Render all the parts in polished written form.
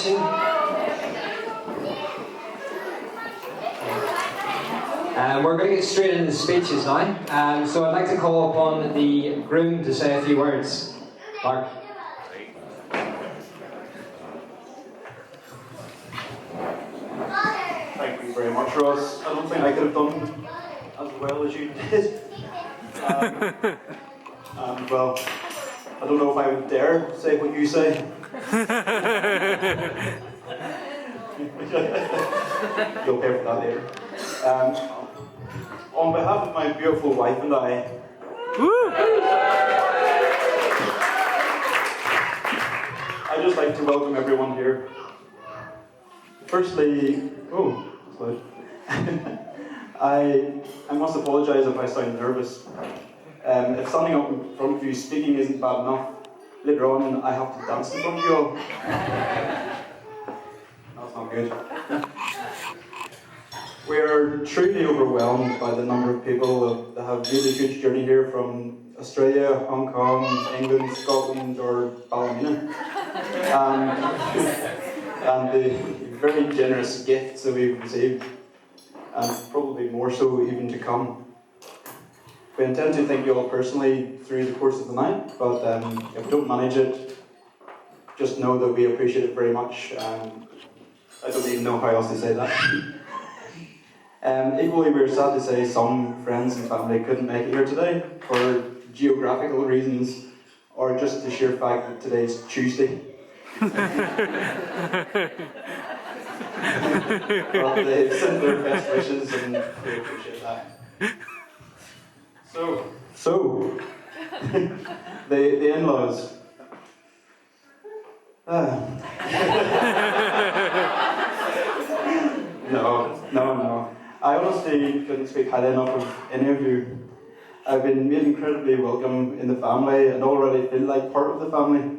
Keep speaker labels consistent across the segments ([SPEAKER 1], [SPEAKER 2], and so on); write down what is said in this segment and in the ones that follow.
[SPEAKER 1] watching. We're going to get straight into the speeches now. So I'd like to call upon the groom to say a few words. Mark.
[SPEAKER 2] Thank you very much, Ross. I don't think I could have done as well as you did. And well, I don't know if I would dare say what you say. You'll pay for that later. On behalf of my beautiful wife and I, I'd just like to welcome everyone here. Firstly, sorry. I must apologise if I sound nervous. If standing up in front of you speaking isn't bad enough, later on I have to dance in front of you all. That's not good. We are truly overwhelmed by the number of people that have made a huge journey here from Australia, Hong Kong, England, Scotland, or Ballymena. And the very generous gifts that we've received, and probably more so even to come. We intend to thank you all personally through the course of the night, but if we don't manage it, just know that we appreciate it very much. I don't even know how else to say that. Equally, we're sad to say some friends and family couldn't make it here today for geographical reasons, or just the sheer fact that today's Tuesday. But they sent their best wishes and we appreciate that. So the in-laws. No. I honestly couldn't speak highly enough of any of you. I've been made incredibly welcome in the family and already feel like part of the family.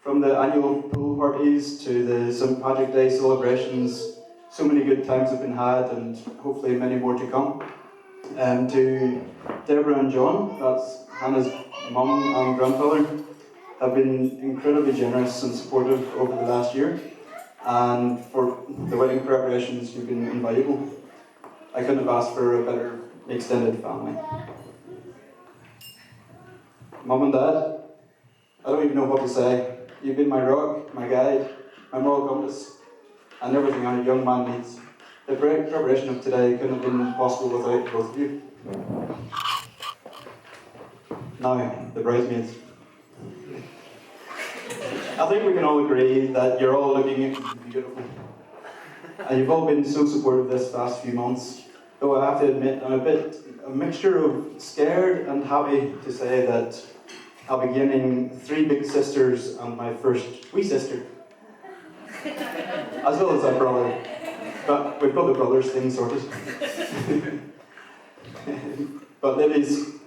[SPEAKER 2] From the annual pool parties to the St. Patrick's Day celebrations, so many good times have been had and hopefully many more to come. To Deborah and John, that's Hannah's mum and grandfather, have been incredibly generous and supportive over the last year. And for the wedding preparations, you've been invaluable. I couldn't have asked for a better extended family. Mum and Dad, I don't even know what to say. You've been my rock, my guide, my moral compass, and everything a young man needs. The preparation of today couldn't have been possible without both of you. Now, the bridesmaids. I think we can all agree that you're all looking beautiful. And you've all been so supportive this past few months. Though I have to admit, I'm a mixture of scared and happy to say that I'll be gaining 3 big sisters and my first wee sister. As well as a brother. But we've got the brothers thing sorted. But ladies,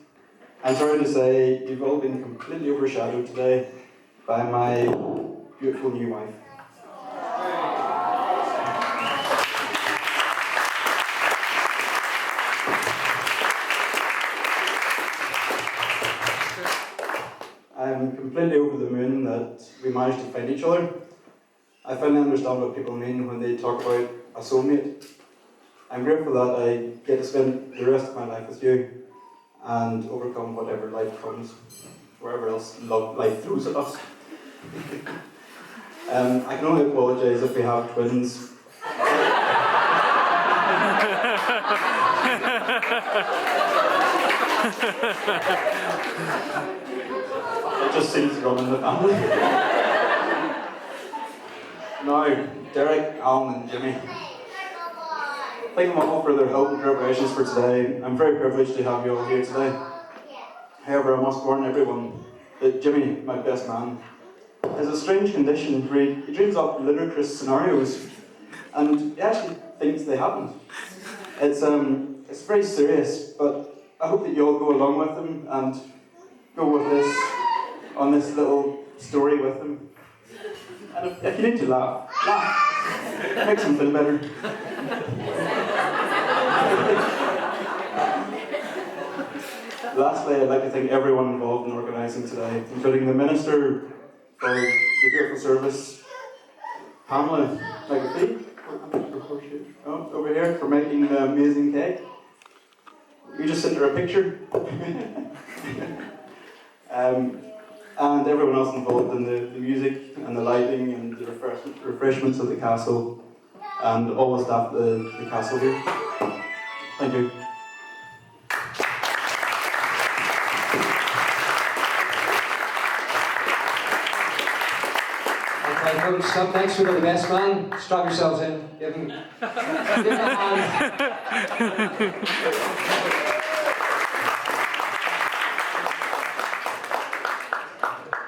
[SPEAKER 2] I'm sorry to say, you've all been completely overshadowed today by my beautiful new wife. I'm completely over the moon that we managed to find each other. I finally understand what people mean when they talk about a soulmate. I'm grateful that I get to spend the rest of my life with you and overcome whatever life comes, wherever else life throws at us. I can only apologise if we have twins. It just seems to run in the family. Now, Derek, Alan and Jimmy. Thank them all for their help and preparations for today. I'm very privileged to have you all here today. However, I must warn everyone that Jimmy, my best man, has a strange condition where he dreams up ludicrous scenarios and he actually thinks they happened. It's very serious, but I hope that you all go along with him and go with this on this little story with him. And if you need to laugh, laugh. Makes him feel better. Lastly, I'd like to thank everyone involved in organising today, including the Minister for the beautiful service, Pamela McAfee, over here, for making the amazing cake. We just sent her a picture. And everyone else involved in the music and the lighting and the refreshments at the castle, and all the staff at the castle here. Thank you.
[SPEAKER 1] Okay, folks, up next we've got the best man. Strap yourselves in. Give him a hand.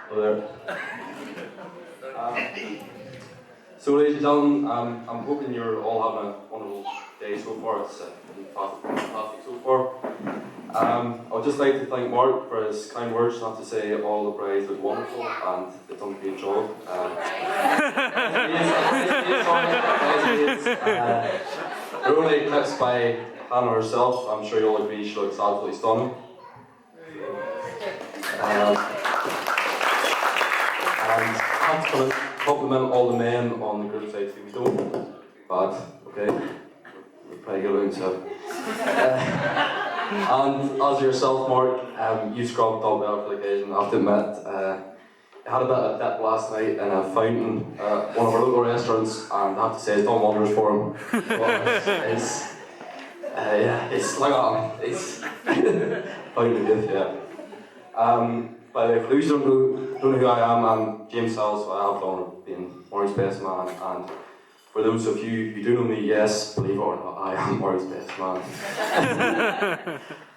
[SPEAKER 3] Hello there. So ladies and gentlemen, I'm hoping you're all having a wonderful day so far. It's been fantastic so far. I would just like to thank Mark for his kind words, not to say all the brides look wonderful and it's done a great job. They're only eclipsed by Hannah herself. I'm sure you'll agree she looks absolutely stunning. And I have to compliment all the men on the group side too. We don't. Bad, okay? We're pretty good looking, so. And as yourself, Mark, you scrubbed up well for the occasion. I have to admit, I had a bit of dip last night in a fountain at one of our local restaurants, and I have to say it's done wonders for him. It's like it's fountain of youth, yeah. By the way, for those who don't know who I am, I'm James Sells, so I have the honour of being Mark's best man, and for those of you who do know me, yes, believe it or not, I am Mark's best man.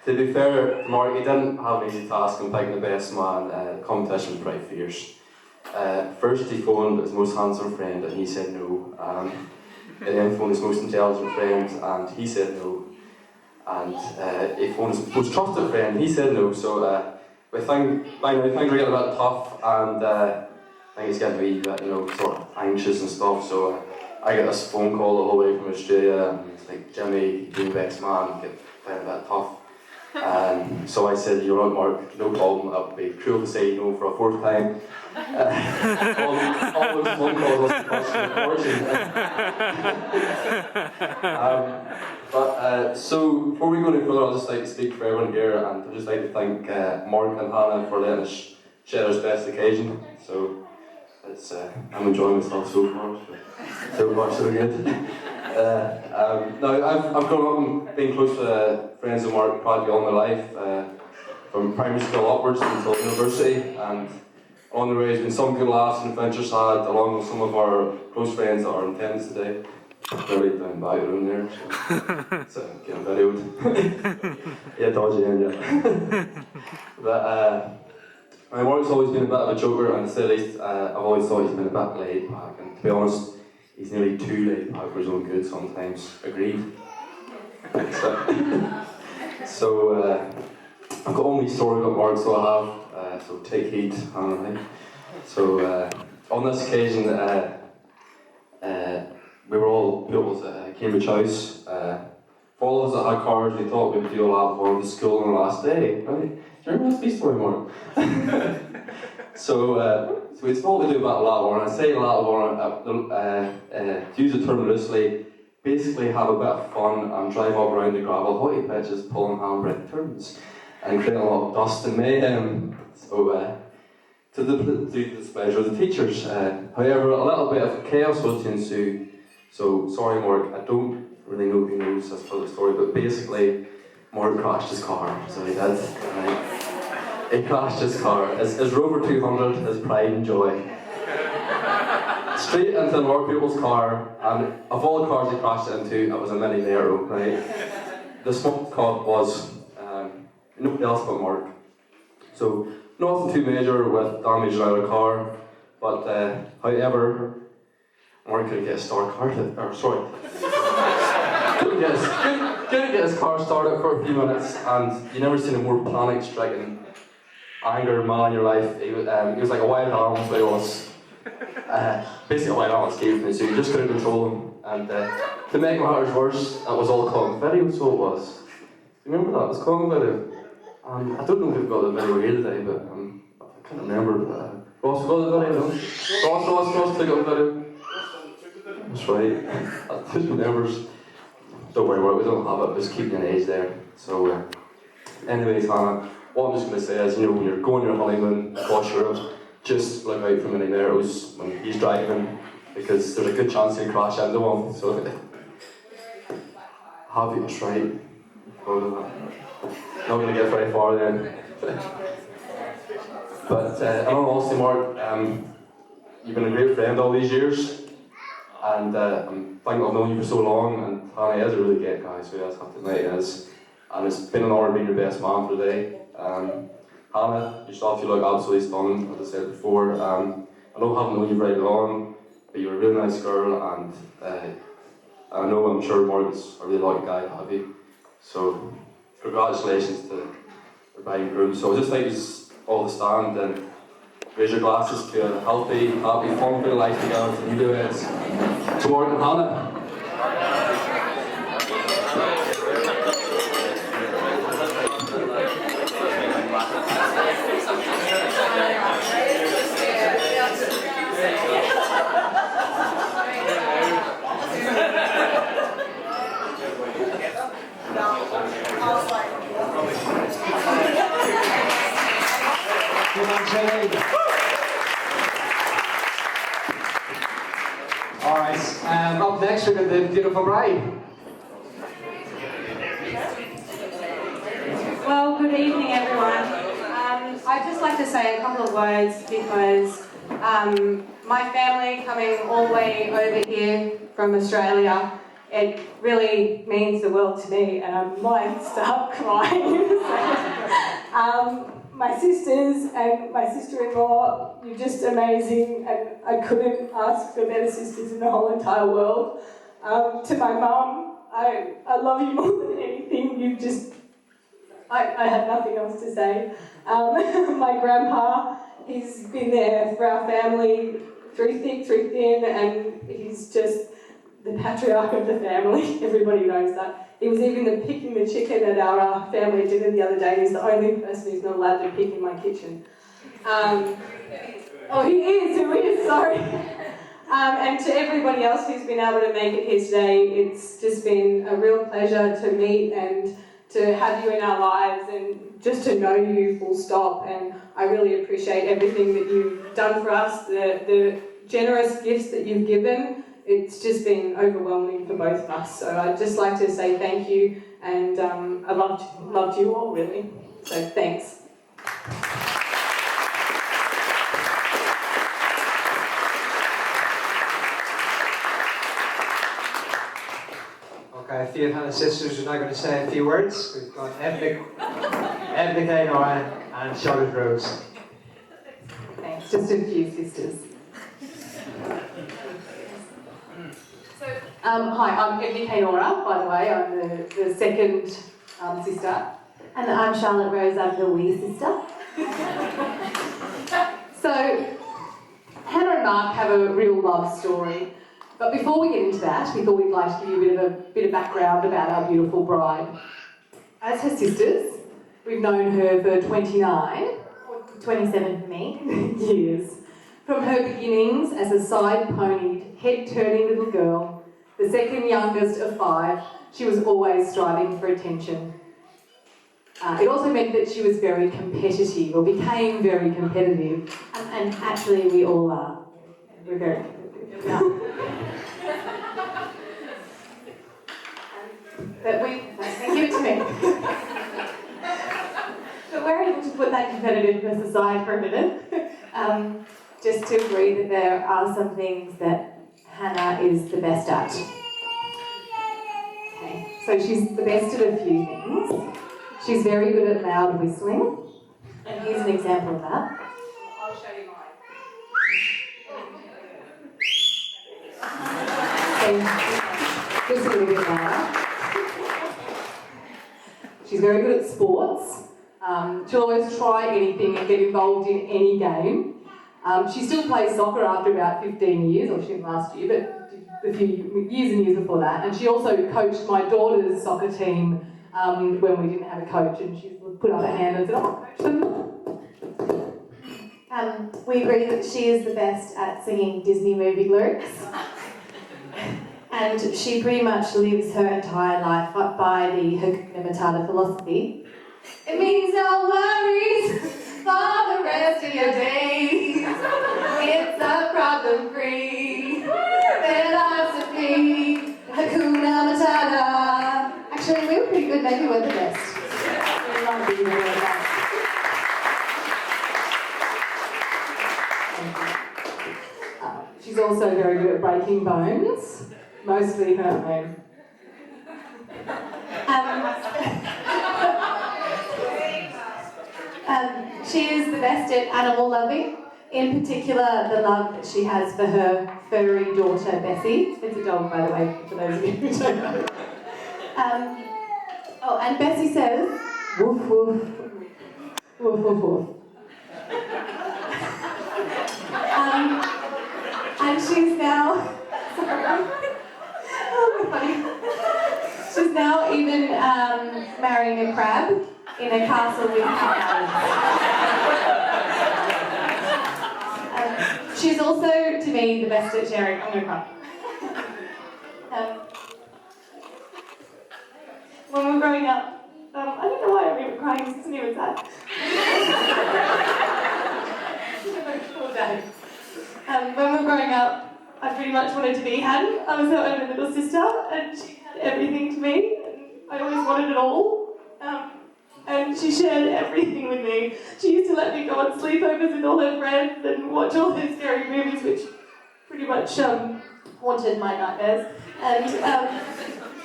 [SPEAKER 3] To be fair to Mark, he didn't have an easy task in picking the best man. The competition was pretty fierce. First he phoned his most handsome friend and he said no. And then phoned his most intelligent friend and he said no. And he phoned his most trusted friend and he said no. So I think things are getting a bit tough, and I think it's getting a bit, sort of anxious and stuff. So I get this phone call the whole way from Australia, and it's like, Jimmy, you're the best man, get a bit tough. So I said, you're right, Mark, no problem. That would be cruel to say no for a fourth time. All those phone calls must be costing a fortune. So before we go any further, I'd just like to speak for everyone here, and I'd just like to thank Mark and Hannah for letting us share this best occasion. So it's I'm enjoying myself so far. So far, so good. Now I've grown up and been close to friends of Mark practically all my life, from primary school upwards until university, and on the way has been some good laughs and adventures had, along with some of our close friends that are in attendance today. They're right down by the room there, so getting videoed. Yeah, dodgy end, yeah. But Mark's always been a bit of a joker, and to say the least, I've always thought he's been a bit laid back, and to be honest, he's nearly too laid back for his own good sometimes. Agreed. So I've got only story about Mark, so I have, so take heed, Hannah. So on this occasion, we were all pupils at Cambridge House. For all of us that had cars, we thought we would do a lap of to school on the last day, right? Do you remember this story, Mark? So we thought we'd do about a lap of, and I say a lap of, to use the term loosely, basically have a bit of fun and drive up around the gravel hockey pitches pulling handbrake turns and create a lot of dust and mayhem. So to the displeasure of the teachers. However, a little bit of chaos was to ensue. So sorry, Mark, I don't really know who knows this part of the story, but basically Mark crashed his car, so he did. Right? He crashed his car. His Rover 200, his pride and joy. Straight into more people's car, and of all the cars he crashed into, it was a Mini Nero, right? The smoke caught was nobody else but Mark. So nothing too major with damage around the car, but however, Mark couldn't get his couldn't get his car started for a few minutes, and you never seen a more panic-stricken, anger man in your life. He was like a wild animal, that's what he was. Basically a wild animal escaped me, so you just couldn't control him. And to make matters worse, that was all caught on video, so it was. Do you remember that? It was caught on video. I don't know if we've got the video here today, but I can't remember. Ross, we got the video, no? Ross, take it on video. That's right. There's neighbours. Don't worry about it, we don't have it, just keep an age there. So, anyways, Hannah, what I'm just going to say is, when you're going your honeymoon across Europe, just look out for many narrows when he's driving, because there's a good chance he'll crash into one. So, have you, that's right. Not going to get very far then. But in all honesty, Mark, you've been a great friend all these years. And I'm thankful I've known you for so long, and Hannah is a really great guy, so yes, I have to admit he is. And it's been an honour being your best man for the day. Hannah, yourself, you look absolutely stunning, as I said before. I know I haven't known you very long, but you're a really nice girl, and I know I'm sure Morgan's a really lucky guy to have you. So, congratulations to the bride and groom. So, I'd just like you all to stand and raise your glasses to a healthy, happy, fun-filled life together to you it. To Morgan and Hannah.
[SPEAKER 1] Come on, Shelley. Alright, up next we've got the beautiful bride.
[SPEAKER 4] Well, good evening, everyone. I'd just like to say a couple of words because my family coming all the way over here from Australia, it really means the world to me, and I might start crying. My sisters and my sister-in-law, you're just amazing, and I couldn't ask for better sisters in the whole entire world. To my mum, I love you more than anything. You just, I have nothing else to say. My grandpa, he's been there for our family through thick, through thin, and he's just the patriarch of the family. Everybody knows that. He was even picking the chicken at our family dinner the other day. He's the only person who's not allowed to pick in my kitchen. Oh, he is, sorry. And to everybody else who's been able to make it here today, it's just been a real pleasure to meet and to have you in our lives and just to know you full stop. And I really appreciate everything that you've done for us, the generous gifts that you've given. It's just been overwhelming for both of us. So I'd just like to say thank you, and I loved you all, really. So thanks.
[SPEAKER 1] Okay, a few of Hannah's sisters are now going to say a few words. We've got Evelyn Nora and Charlotte Rose.
[SPEAKER 4] Thanks. Just a few sisters. Hi, I'm Emily Nora, by the way. I'm the second sister.
[SPEAKER 5] And I'm Charlotte Rose, I'm the wee sister.
[SPEAKER 4] So, Hannah and Mark have a real love story. But before we get into that, we thought we'd like to give you a bit of background about our beautiful bride. As her sisters, we've known her for 29,
[SPEAKER 5] 27 for me.
[SPEAKER 4] years. From her beginnings as a side-ponied, head-turning little girl, the second youngest of 5, she was always striving for attention. It also meant that she was very competitive, or became very competitive.
[SPEAKER 5] And actually we all are.
[SPEAKER 4] We're very competitive.
[SPEAKER 5] Yeah.
[SPEAKER 4] But give it to me. But we're able to put that competitiveness aside for a minute.
[SPEAKER 5] Just to agree that there are some things that Hannah is the best at.
[SPEAKER 4] Okay, so she's the best at a few things. She's very good at loud whistling.
[SPEAKER 5] And here's an example of that.
[SPEAKER 4] I'll show you mine. Just a little bit louder. She's very good at sports. She'll always try anything and get involved in any game. She still plays soccer after about 15 years, or she didn't last year, but a few years and years before that. And she also coached my daughter's soccer team when we didn't have a coach, and she put up her hand and said, "Oh, I'll coach them."
[SPEAKER 5] We agree that she is the best at singing Disney movie lyrics. and she pretty much lives her entire life by the Hakuna Matata philosophy. It means no worries for the rest of your days. It's a problem-free philosophy. Hakuna Matata. Actually, we were pretty good. Maybe we're the best. We might be the best. She's also very good at breaking bones, mostly her own. She is the best at animal loving, in particular the love that she has for her furry daughter Bessie. It's a dog, by the way, for those of you who don't know. And Bessie says, woof woof, woof woof woof. And she's now, she's now even marrying a crab in a castle with crabs. She's also, to me, the best at sharing. I'm going to cry. When we were growing up, I don't know why I'm even crying, because it's even sad. Poor day. When we were growing up, I pretty much wanted to be Han. I was her only little sister, and she had everything to me, and I always wanted it all. And she shared everything with me. She used to let me go on sleepovers with all her friends and watch all her scary movies, which pretty much haunted my nightmares. And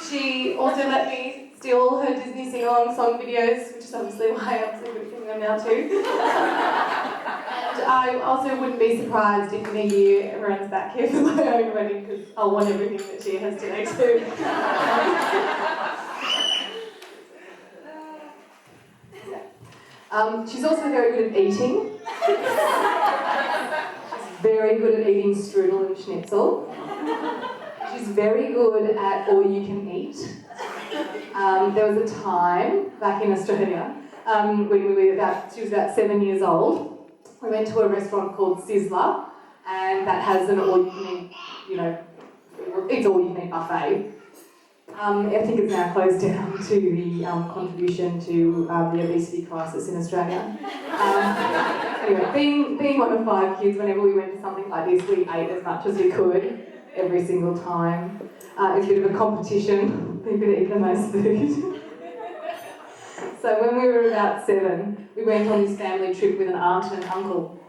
[SPEAKER 5] she also let me steal her Disney sing-along song videos, which is obviously why I'm so good at singing them now too. And I also wouldn't be surprised if in a year everyone's back here for my own wedding, because I'll want everything that she has today too. She's also very good at eating. She's very good at eating strudel and schnitzel. She's very good at all you can eat. There was a time back in Australia when she was about 7 years old. We went to a restaurant called Sizzler, and that has an all you can eat, it's all you can eat buffet. I think it's now closed down to the contribution to the obesity crisis in Australia. Anyway, being one of 5 kids, whenever we went to something like this, we ate as much as we could every single time. It's a bit of a competition, who could eat the most food. So when we were about 7, we went on this family trip with an aunt and an uncle.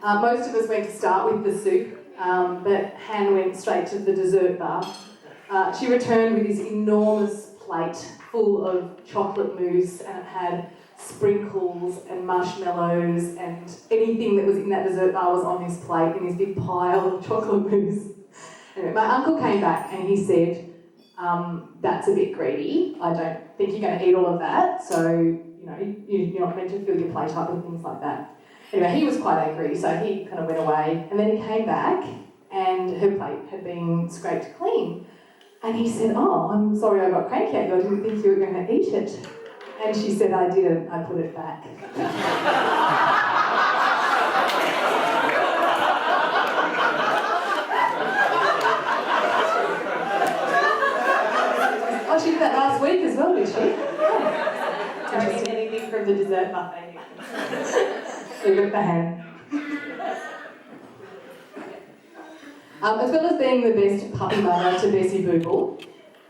[SPEAKER 5] Most of us went to start with the soup, but Han went straight to the dessert bar. She returned with this enormous plate full of chocolate mousse, and it had sprinkles and marshmallows, and anything that was in that dessert bar was on this plate in this big pile of chocolate mousse. Anyway, my uncle came back and he said, that's a bit greedy. I don't think you're going to eat all of that, so you're not meant to fill your plate up with things like that. Anyway, he was quite angry, so he kind of went away, and then he came back and her plate had been scraped clean. And he said, oh, I'm sorry I got cranky at you, I didn't think you were going to eat it. And she said, I didn't, I put it back. Oh, she did that last week as well, did she? Oh. Don't eat anything from the dessert buffet. Leave it for Han. As well as being the best puppy mother to Bessie Booble,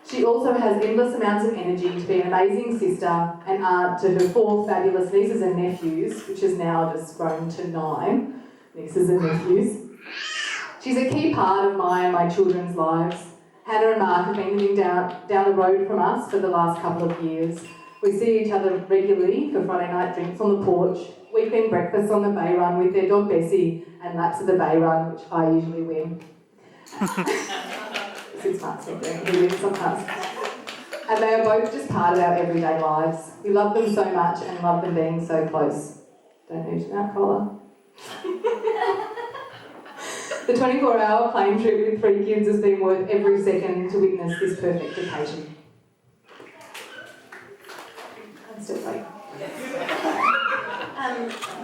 [SPEAKER 5] she also has endless amounts of energy to be an amazing sister and aunt to her 4 fabulous nieces and nephews, which has now just grown to 9 nieces and nephews. She's a key part of my and my children's lives. Hannah and Mark have been living down the road from us for the last couple of years. We see each other regularly for Friday night drinks on the porch, weekend breakfasts on the Bay Run with their dog Bessie, and laps of the Bay Run, which I usually win. 6 months of doing it sometimes. And they are both just part of our everyday lives. We love them so much and love them being so close. Don't need an out collar. The 24-hour plane trip with 3 kids has been worth every second to witness this perfect occasion. I'm still late.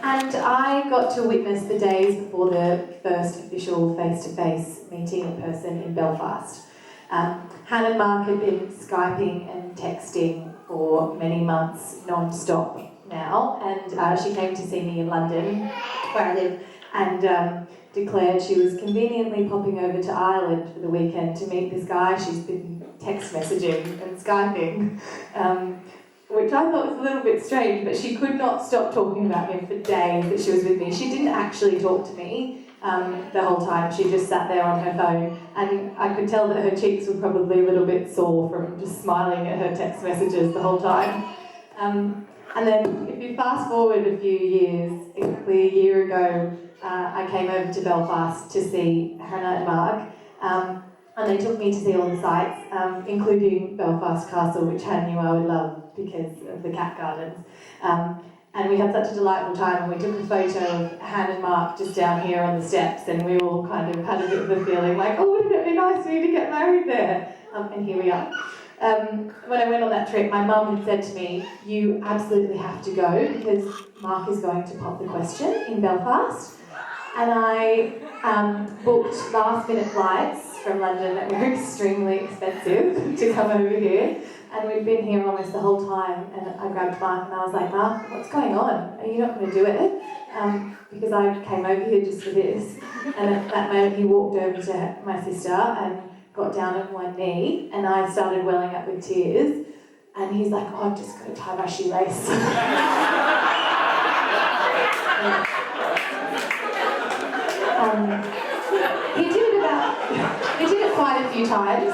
[SPEAKER 5] And I got to witness the days before the first official face-to-face meeting in person in Belfast. Hannah and Mark had been Skyping and texting for many months non-stop now, and she came to see me in London, where I live, and declared she was conveniently popping over to Ireland for the weekend to meet this guy she's been text messaging and Skyping, which I thought was a little bit strange, but she could not stop talking about him for days that she was with me. She didn't actually talk to me the whole time. She just sat there on her phone, and I could tell that her cheeks were probably a little bit sore from just smiling at her text messages the whole time. And then if you fast forward a few years, exactly a year ago, I came over to Belfast to see Hannah and Mark, and they took me to see all the sites, including Belfast Castle, which Hannah knew I would love because of the cat gardens. And we had such a delightful time, and we took a photo of Hannah and Mark just down here on the steps, and we all kind of had a bit of a feeling like, oh, wouldn't it be nice for you to get married there? And here we are. When I went on that trip, my mum had said to me, you absolutely have to go because Mark is going to pop the question in Belfast. And I booked last-minute flights from London that were extremely expensive to come over here. And we'd been here almost the whole time, and I grabbed Mark and I was like, Mark, what's going on? Are you not going to do it? Because I came over here just for this. And at that moment he walked over to my sister and got down on one knee, and I started welling up with tears. And he's like, oh, I've just got to tie my shoelace. He did it quite a few times,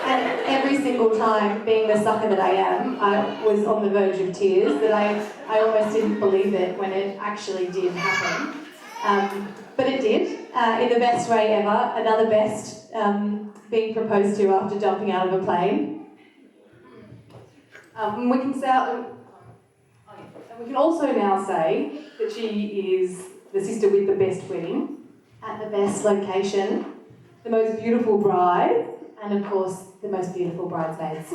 [SPEAKER 5] and every single time, being the sucker that I am, I was on the verge of tears, that I almost didn't believe it when it actually did happen. But it did, in the best way ever. Another best, being proposed to after jumping out of a plane. We can also now say that she is the sister with the best wedding, at the best location, the most beautiful bride, and of course, the most beautiful bridesmaids.